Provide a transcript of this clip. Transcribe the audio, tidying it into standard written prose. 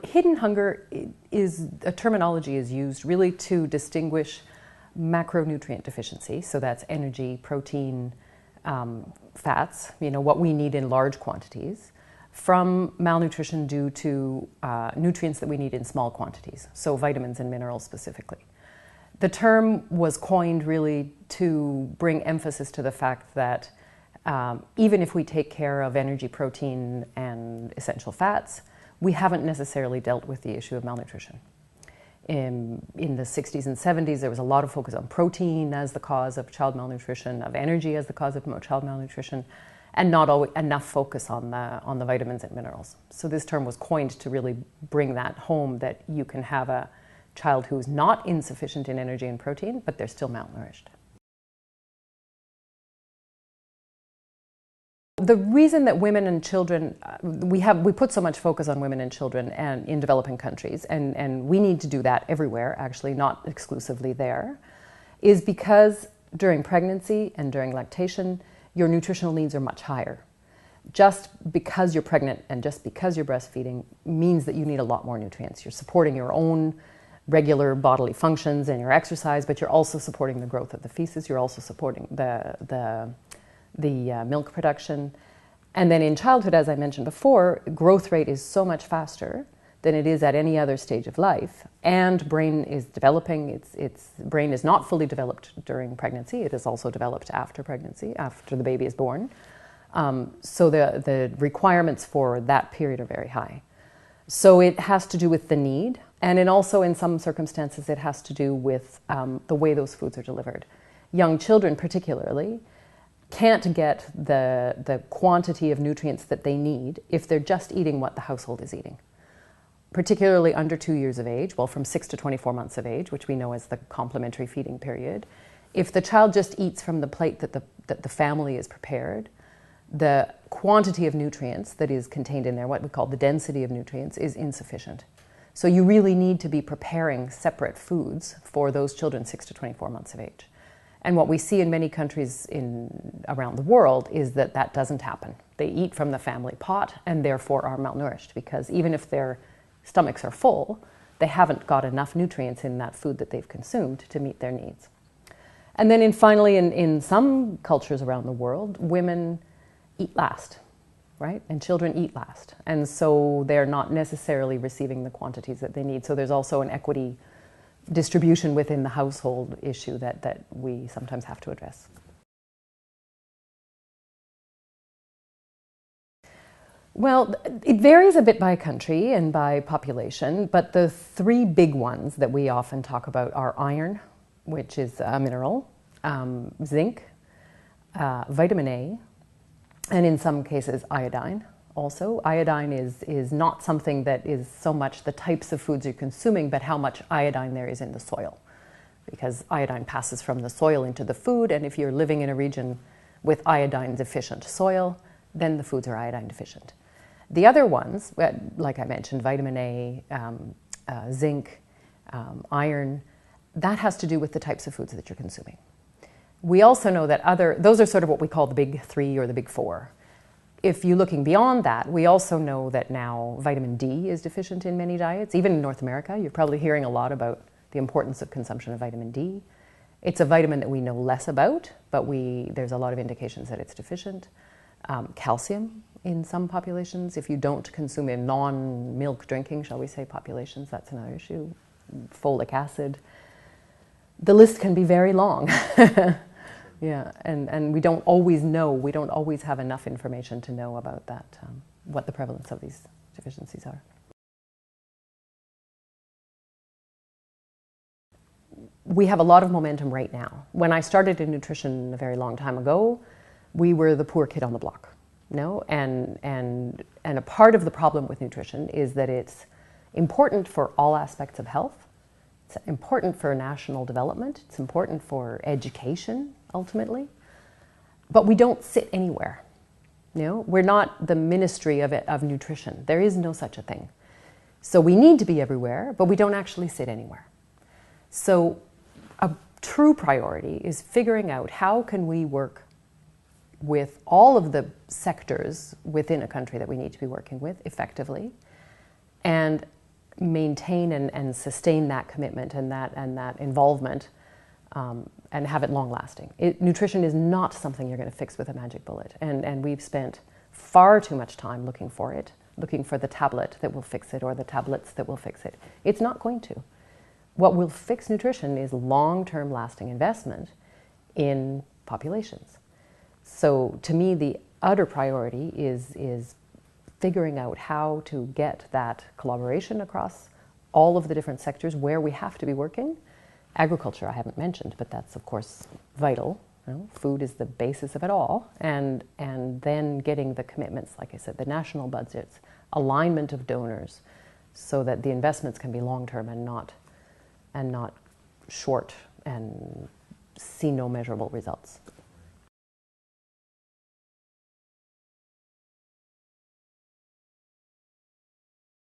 Hidden hunger is a terminology is used really to distinguish macronutrient deficiency. So that's energy, protein, fats, what we need in large quantities, from malnutrition due to nutrients that we need in small quantities, so vitamins and minerals specifically. The term was coined really to bring emphasis to the fact that even if we take care of energy, protein, and essential fats, we haven't necessarily dealt with the issue of malnutrition. In the 60s and 70s, there was a lot of focus on protein as the cause of child malnutrition, of energy as the cause of child malnutrition, and not always enough focus on the vitamins and minerals. So this term was coined to really bring that home, that you can have a child who's not insufficient in energy and protein, but they're still malnourished. The reason that women and children, we put so much focus on women and children and in developing countries, and we need to do that everywhere, actually, not exclusively there, is because during pregnancy and during lactation, your nutritional needs are much higher. Just because you're pregnant and just because you're breastfeeding means that you need a lot more nutrients. You're supporting your own regular bodily functions and your exercise, but you're also supporting the growth of the fetus. You're also supporting the milk production. And then in childhood, as I mentioned before, growth rate is so much faster than it is at any other stage of life. And brain is developing. Its brain is not fully developed during pregnancy. It is also developed after pregnancy, after the baby is born. So the requirements for that period are very high. So it has to do with the need. And also in some circumstances, it has to do with the way those foods are delivered. Young children particularly can't get the quantity of nutrients that they need if they're just eating what the household is eating. Particularly under 2 years of age, well, from 6 to 24 months of age, which we know as the complementary feeding period. If the child just eats from the plate that the family is prepared, the quantity of nutrients that is contained in there, what we call the density of nutrients, is insufficient. So you really need to be preparing separate foods for those children 6 to 24 months of age. And what we see in many countries around the world is that that doesn't happen. They eat from the family pot and therefore are malnourished, because even if their stomachs are full, they haven't got enough nutrients in that food that they've consumed to meet their needs. And then finally, in some cultures around the world, women eat last, right? And children eat last. And so they're not necessarily receiving the quantities that they need. So there's also an equity distribution within the household issue that we sometimes have to address. Well, it varies a bit by country and by population, but the three big ones that we often talk about are iron, which is a mineral, zinc, vitamin A, and in some cases iodine. Also, iodine is not something that is so much the types of foods you're consuming, but how much iodine there is in the soil. Because iodine passes from the soil into the food, and if you're living in a region with iodine deficient soil, then the foods are iodine deficient. The other ones, like I mentioned, vitamin A, zinc, iron, that has to do with the types of foods that you're consuming. We also know that those are sort of what we call the big three or the big four. If you're looking beyond that, we also know that now vitamin D is deficient in many diets. Even in North America, you're probably hearing a lot about the importance of consumption of vitamin D. It's a vitamin that we know less about, but there's a lot of indications that it's deficient. Calcium in some populations. If you don't consume in non-milk drinking, shall we say, populations, that's another issue. Folic acid. The list can be very long. Yeah, and we don't always know, we don't always have enough information to know about that, what the prevalence of these deficiencies are. We have a lot of momentum right now. When I started in nutrition a very long time ago, we were the poor kid on the block, and a part of the problem with nutrition is that it's important for all aspects of health. It's important for national development. It's important for education, ultimately. But we don't sit anywhere. We're not the ministry of nutrition. There is no such a thing. So we need to be everywhere, but we don't actually sit anywhere. So a true priority is figuring out how can we work with all of the sectors within a country that we need to be working with effectively, and maintain and sustain that commitment and that involvement, and have it long lasting. Nutrition is not something you're going to fix with a magic bullet, and we've spent far too much time looking for it, looking for the tablet that will fix it or the tablets that will fix it. It's not going to. What will fix nutrition is long-term lasting investment in populations. So to me, the utter priority is figuring out how to get that collaboration across all of the different sectors where we have to be working. Agriculture I haven't mentioned, but that's of course vital. You know, food is the basis of it all, and then getting the commitments, like I said, the national budgets, alignment of donors, so that the investments can be long-term and not short and see no measurable results.